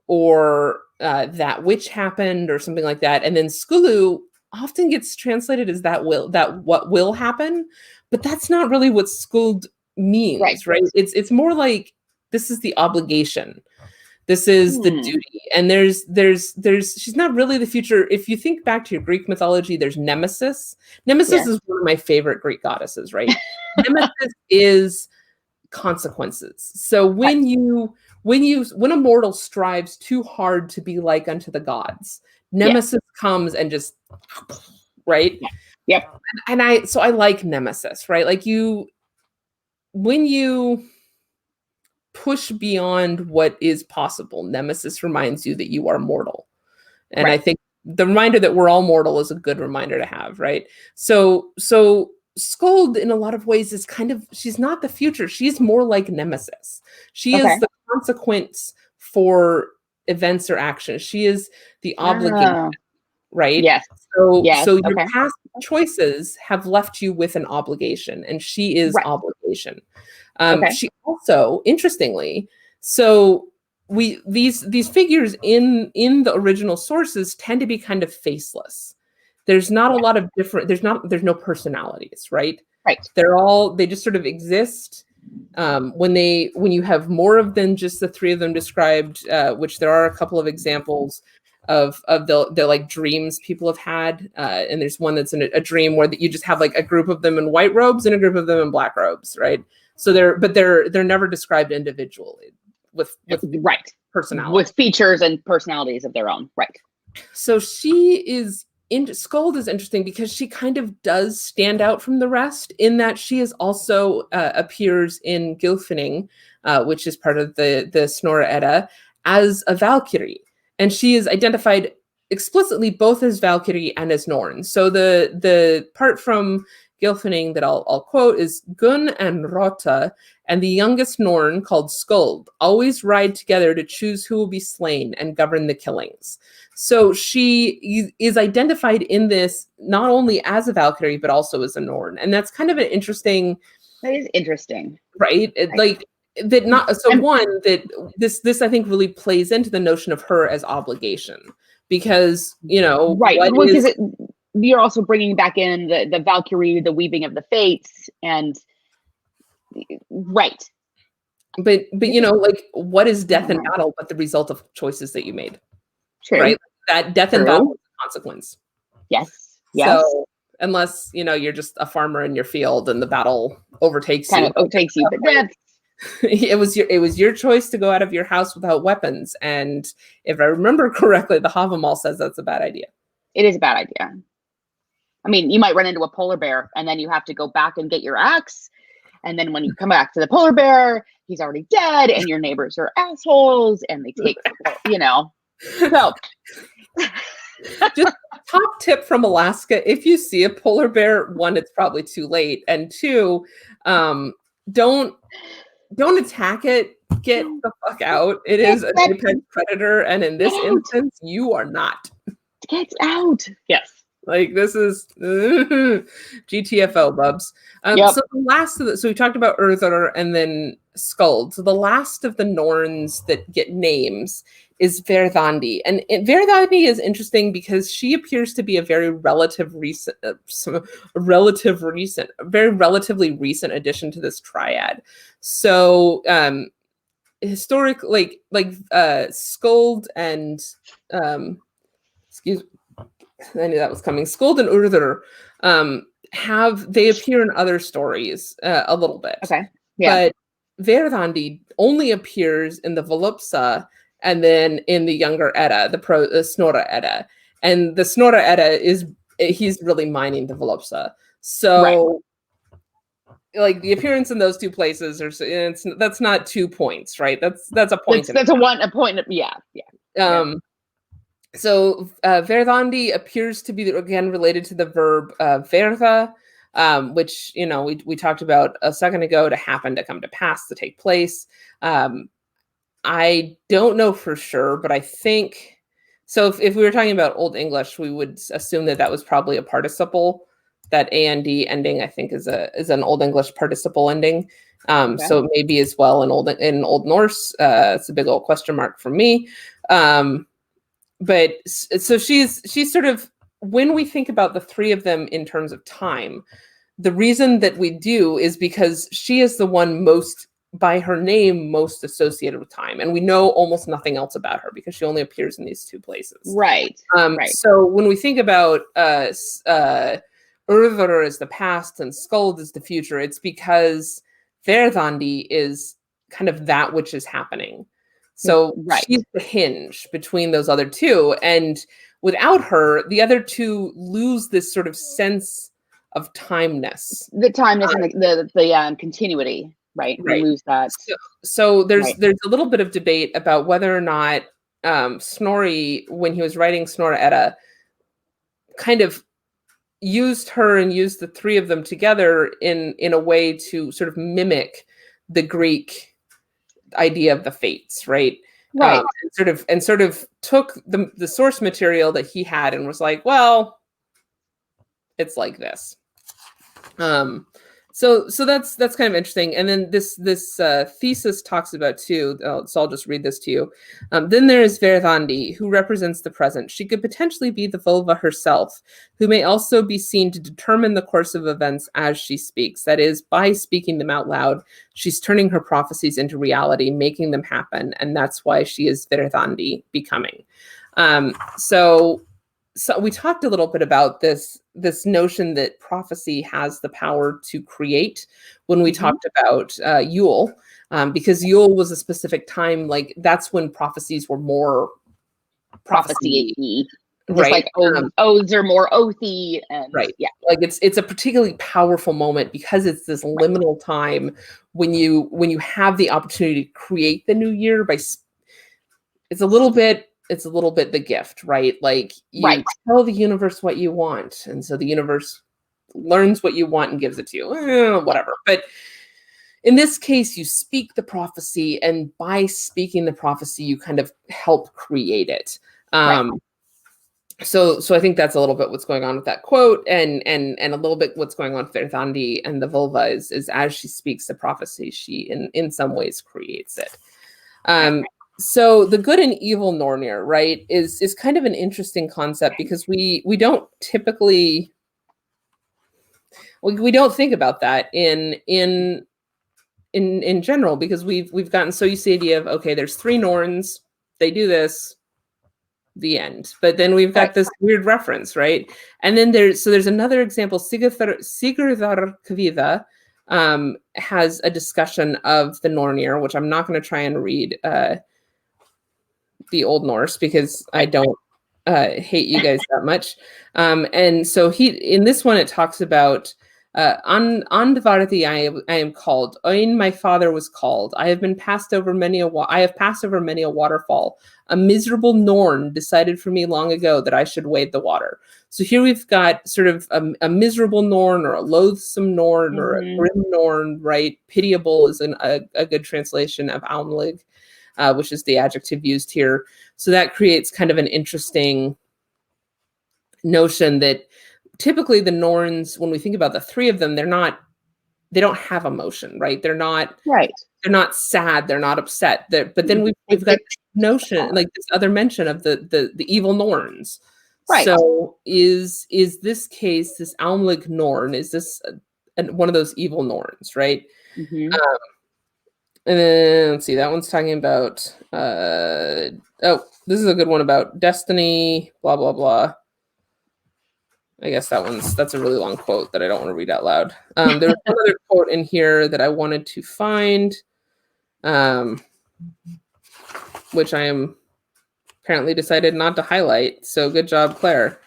B: or that which happened or something like that. And then skulu often gets translated as that what will happen, but that's not really what skuld means, right? It's more like this is the obligation. This is the duty. And there's she's not really the future. If you think back to your Greek mythology, there's Nemesis. Nemesis is one of my favorite Greek goddesses, right? Nemesis is consequences. So when a mortal strives too hard to be like unto the gods, Nemesis comes and just right?
A: Yep.
B: And I like Nemesis, right? Like when you push beyond what is possible. Nemesis reminds you that you are mortal. And I think the reminder that we're all mortal is a good reminder to have, right? So Skuld in a lot of ways is she's not the future. She's more like Nemesis. She is the consequence for events or actions. She is the obligation, right?
A: Yes.
B: So your past choices have left you with an obligation, and she is obligation. She also, interestingly, so these figures in the original sources tend to be kind of faceless. There's not a lot of different, there's no personalities, right?
A: Right.
B: They just sort of exist. When you have more of than just the three of them described, which there are a couple of examples of the like dreams people have had, and there's one that's in a dream where you just have like a group of them in white robes and a group of them in black robes, right? So they're never described individually with personality,
A: with features and personalities of their own, right?
B: So Skuld is interesting because she kind of does stand out from the rest in that she is also appears in Gylfaginning, which is part of the Snorre Edda, as a Valkyrie, and she is identified explicitly both as Valkyrie and as Norns. So the part from Gylfaginning that I'll quote is Gun and Rota and the youngest Norn called Skuld always ride together to choose who will be slain and govern the killings. So she is identified in this not only as a Valkyrie but also as a Norn, and that's kind of an interesting.
A: That is interesting,
B: right? Like that. Not so. One that this I think really plays into the notion of her as obligation because
A: right. Because you're also bringing back in the Valkyrie, the weaving of the fates, and right.
B: But like what is death in battle but the result of choices that you made?
A: True.
B: Right? That death in battle is a consequence.
A: Yes.
B: So unless you're just a farmer in your field and the battle overtakes you.
A: But that's
B: it was your choice to go out of your house without weapons. And if I remember correctly, the Havamal says that's a bad idea.
A: It is a bad idea. I mean, you might run into a polar bear and then you have to go back and get your axe. And then when you come back to the polar bear, he's already dead and your neighbors are assholes and they take, So
B: just top tip from Alaska. If you see a polar bear, one, it's probably too late. And two, don't attack it. Get the fuck out. It is an apex predator. And in this instance, you are not.
A: Get out. Yes.
B: Like this is GTFO, bubs. So the last of so we talked about Urthur and then Skuld. So the last of the Norns that get names is Verdandi, and Verdandi is interesting because she appears to be a very relatively recent addition to this triad. So historically, like Skuld and excuse. I knew that was coming. Skuld and Urthur they appear in other stories a little bit.
A: Okay. Yeah.
B: But Verdandi only appears in the Volupsa and then in the younger Edda, the Snorre Edda. And the Snorre Edda he's really mining the Volupsa. So like the appearance in those two places that's not 2 points, right? That's a point.
A: That's a point. Yeah.
B: So Verdandi appears to be again related to the verb verða, which we talked about a second ago, to happen, to come to pass, to take place. I don't know for sure, but I think so. If we were talking about Old English, we would assume that was probably a participle. That and ending, I think, is an Old English participle ending. So maybe as well in Old Norse. It's a big old question mark for me. But so she's sort of, when we think about the three of them in terms of time, the reason that we do is because she is the one most, by her name, most associated with time. And we know almost nothing else about her because she only appears in these two places.
A: Right.
B: So when we think about Urthur as the past and Skuld as the future, it's because Verdandi is kind of that which is happening. So she's the hinge between those other two. And without her, the other two lose this sort of sense of timeness.
A: The timeness and the continuity. right?
B: Right.
A: We lose that.
B: So there's
A: Right.
B: there's a little bit of debate about whether or not Snorri, when he was writing Snorri Edda, kind of used her and used the three of them together in a way to sort of mimic the Greek idea of the fates, right?
A: Right.
B: And sort of took the source material that he had and was like, well, it's like this. So that's kind of interesting. And then this thesis talks about too. So I'll just read this to you. Then there is Verdandi, who represents the present. She could potentially be the vulva herself, who may also be seen to determine the course of events as she speaks. That is, by speaking them out loud, she's turning her prophecies into reality, making them happen, and that's why she is Verdandi, becoming. So we talked a little bit about this notion that prophecy has the power to create when we talked about Yule, because Yule was a specific time, like that's when prophecies were more prophecy,
A: just
B: right?
A: like oaths are more oathy, and
B: right.
A: Yeah,
B: Like it's a particularly powerful moment because it's this liminal time when you have the opportunity to create the new year by. It's a little bit the gift, right? Like you tell the universe what you want, and so the universe learns what you want and gives it to you. Whatever. But in this case, you speak the prophecy, and by speaking the prophecy, you kind of help create it. So I think that's a little bit what's going on with that quote, and a little bit what's going on with Verdandi and the vulva is as she speaks the prophecy, she in some ways creates it. So the good and evil Nornir, right, is kind of an interesting concept because we don't typically we don't think about that in general, because we've gotten so used to the idea of, okay, there's three Norns, they do this, the end. But then we've got this weird reference, right? And then there's another example. Sigurðar Kviða has a discussion of the Nornir, which I'm not going to try and read the Old Norse because I don't hate you guys that much. And so in this one, it talks about Andvarti I am called. Oin my father was called. I have passed over many a waterfall. A miserable Norn decided for me long ago that I should wade the water. So here we've got sort of a miserable Norn, or a loathsome Norn, or a grim Norn, right? Pitiable is a good translation of Aumlig, which is the adjective used here. So that creates kind of an interesting notion that typically the Norns, when we think about the three of them, they don't have emotion, right? They're not sad, they're not upset. But then we've got this notion, like this other mention of the evil Norns. Right. So is this case, this Aumlig Norn, is this one of those evil Norns, right? And then let's see, that one's talking about this is a good one about destiny, blah blah blah. I guess that's a really long quote that I don't want to read out loud. There was one other quote in here that I wanted to find, which I am apparently decided not to highlight. So good job, Claire.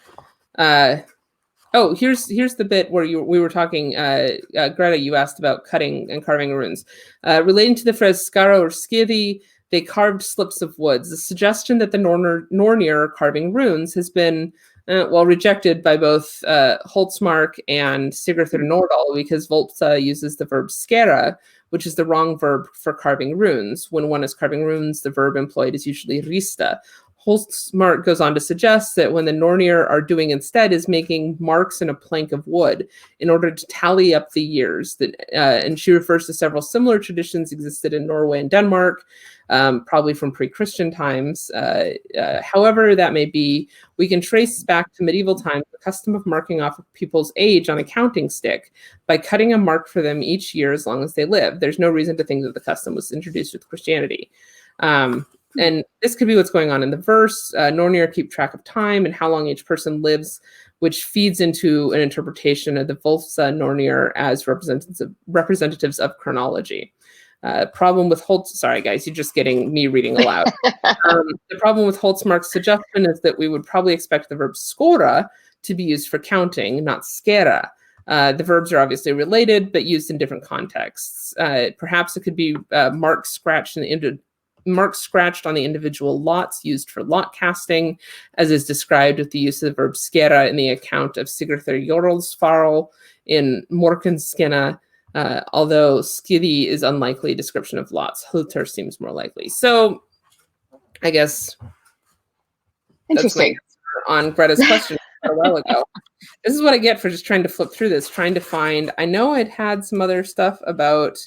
B: Here's the bit where we were talking, Greta, you asked about cutting and carving runes. Relating to the phrase skara or skidi, they carved slips of woods. The suggestion that the Nornir are carving runes has been rejected by both Holtzmark and Sigurður Nordal, because Volta uses the verb skera, which is the wrong verb for carving runes. When one is carving runes, the verb employed is usually rista. Holtzmark goes on to suggest that when the Nornir are doing instead is making marks in a plank of wood in order to tally up the years. And she refers to several similar traditions existed in Norway and Denmark, probably from pre-Christian times. However that may be, we can trace back to medieval times the custom of marking off people's age on a counting stick by cutting a mark for them each year as long as they live. There's no reason to think that the custom was introduced with Christianity. And this could be what's going on in the verse. Nornir keep track of time and how long each person lives, which feeds into an interpretation of the Volsa Nornir as representatives of chronology. Problem with sorry guys, you're just getting me reading aloud. The problem with Holtzmark's suggestion is that we would probably expect the verb skora to be used for counting, not skera. The verbs are obviously related, but used in different contexts. Perhaps it could be marks scratched on the individual lots used for lot casting, as is described with the use of the verb skera in the account of Sigurður Jorlsfarl in Morkinskinna, although skidi is unlikely description of lots. Hulter seems more likely. So I guess that's my
A: Interesting.
B: answer on Greta's question a while ago. This is what I get for just trying to flip through this, trying to find. I know I'd had some other stuff about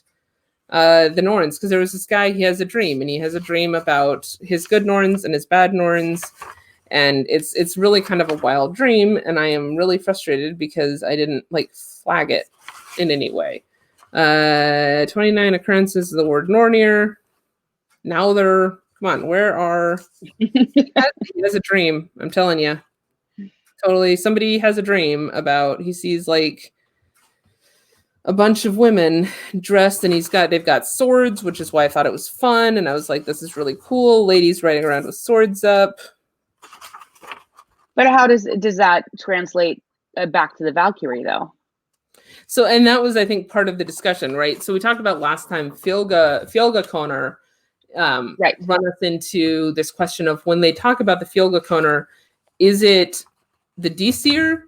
B: the Norns, because there was this guy, he has a dream, and he has a dream about his good Norns and his bad Norns, and it's really kind of a wild dream, and I am really frustrated because I didn't like flag it in any way. 29 occurrences of the word Nornir. Now they're, come on, where are he has a dream, I'm telling you. Totally, somebody has a dream about, he sees like a bunch of women dressed, and they've got swords, which is why I thought it was fun, and I was like, this is really cool. Ladies riding around with swords up.
A: But how does that translate back to the Valkyrie, though?
B: So, and that was, I think, part of the discussion, right? So we talked about last time, Fjölgakonar
A: Right.
B: run us into this question of, when they talk about the Fjölgakonar, is it the Disir,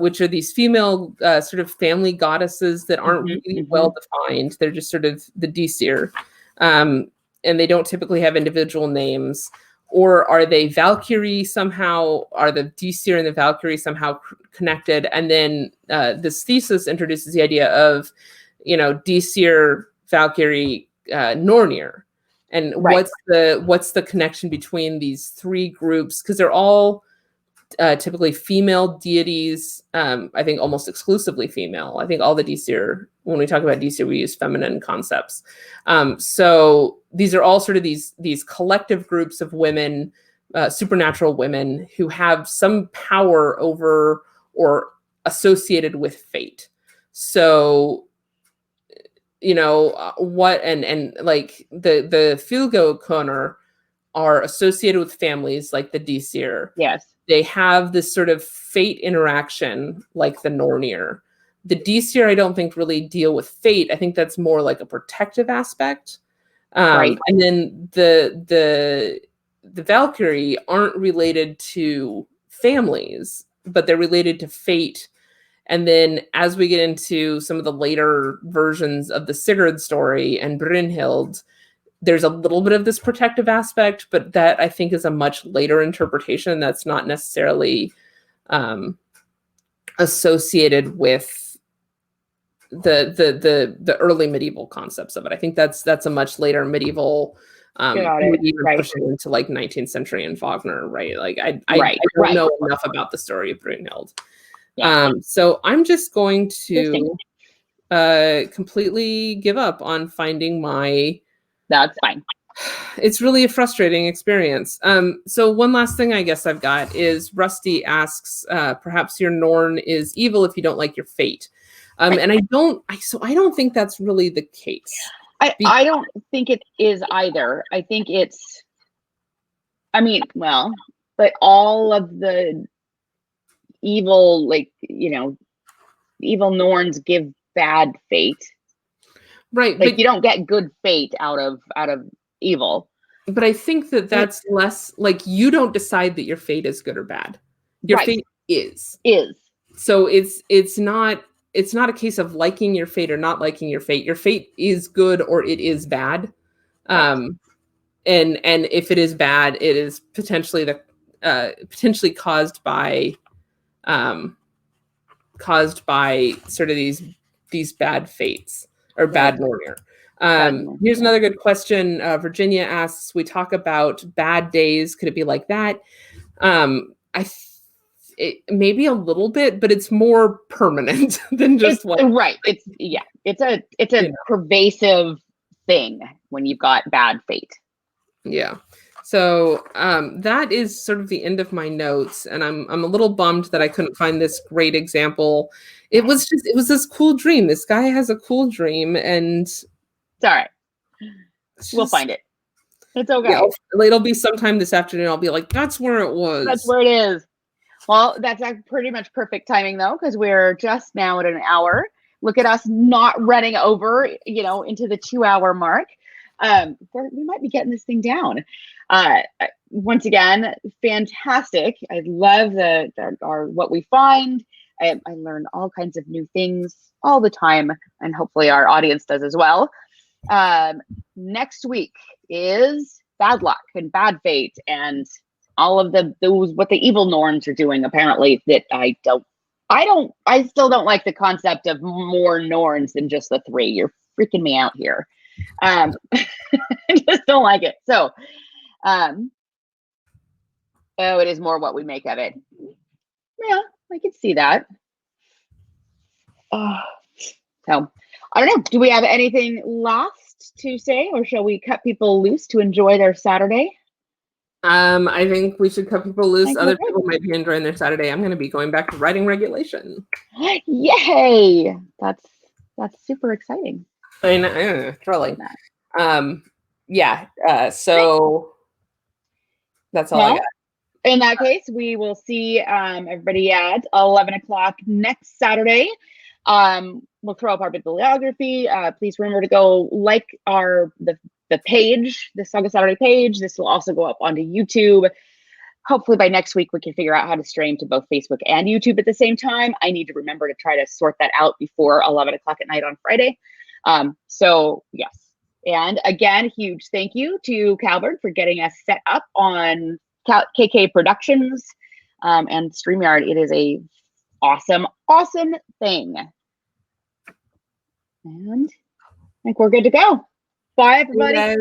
B: which are these female sort of family goddesses that aren't really well defined. They're just sort of the Disir, and they don't typically have individual names. Or are they Valkyrie somehow? Are the Disir and the Valkyrie somehow connected? And then this thesis introduces the idea of, Disir, Valkyrie, Nornir, and
A: Right.
B: what's the connection between these three groups? Because they're all typically female deities. I think almost exclusively female. I think all the Disir, when we talk about Disir, we use feminine concepts. So these are all sort of these collective groups of women, supernatural women, who have some power over or associated with fate. So, what and like the Fjölgakonar are associated with families like the Disir.
A: Yes.
B: They have this sort of fate interaction like the Nornir. The Disir, I don't think, really deal with fate. I think that's more like a protective aspect.
A: Right.
B: And then the Valkyrie aren't related to families, but they're related to fate. And then as we get into some of the later versions of the Sigurd story and Brynhild, there's a little bit of this protective aspect, but that I think is a much later interpretation that's not necessarily associated with the early medieval concepts of it. I think that's a much later medieval, even
A: right.
B: pushing into like 19th century and Wagner, right? Like I
A: Right.
B: don't know enough about the story of Brynhild.
A: Yeah.
B: So I'm just going to completely give up on finding my.
A: That's fine.
B: It's really a frustrating experience. So one last thing I guess I've got is Rusty asks, perhaps your Norn is evil if you don't like your fate.
A: Right.
B: And I don't think that's really the case.
A: I don't think it is either. I think but all of the evil, evil Norns give bad fate.
B: Right.
A: Like, you don't get good fate out of evil.
B: But I think that's less like, you don't decide that your fate is good or bad. Your fate is. So it's not a case of liking your fate or not liking your fate. Your fate is good or it is bad. And if it is bad, it is potentially caused by sort of these bad fates or bad Nornir. Here's another good question. Virginia asks, we talk about bad days. Could it be like that? Maybe a little bit, but it's more permanent than just one.
A: Right. It's a pervasive thing when you've got bad fate.
B: Yeah. So that is sort of the end of my notes, and I'm a little bummed that I couldn't find this great example. It was this cool dream. This guy has a cool dream, and
A: it's all right. We'll find it. It's okay.
B: Yeah, it'll be sometime this afternoon. I'll be like, that's where it was.
A: That's where it is. Well, that's pretty much perfect timing though, because we're just now at an hour. Look at us not running over, into the 2-hour mark. We might be getting this thing down. Once again, fantastic. I love our what we find. I learn all kinds of new things all the time, and hopefully our audience does as well. Next week is bad luck and bad fate and all of those what the evil Norns are doing, apparently, that I still don't like the concept of more Norns than just the 3. You're freaking me out here. I just don't like it. So it is more what we make of it. Yeah, I can see that. So I don't know. Do we have anything last to say, or shall we cut people loose to enjoy their Saturday?
B: I think we should cut people loose. Other people might be enjoying their Saturday. I'm going to be going back to writing regulation.
A: Yay! That's super exciting.
B: I know, thrilling. So that's all I got.
A: In that case, we will see everybody at 11 o'clock next Saturday. We'll throw up our bibliography. Please remember to go like the page, the Saga Saturday page. This will also go up onto YouTube. Hopefully by next week, we can figure out how to stream to both Facebook and YouTube at the same time. I need to remember to try to sort that out before 11 o'clock at night on Friday. So yes. And again, huge thank you to Calvert for getting us set up on KK Productions and StreamYard. It is a awesome thing. And I think we're good to go. Bye, everybody.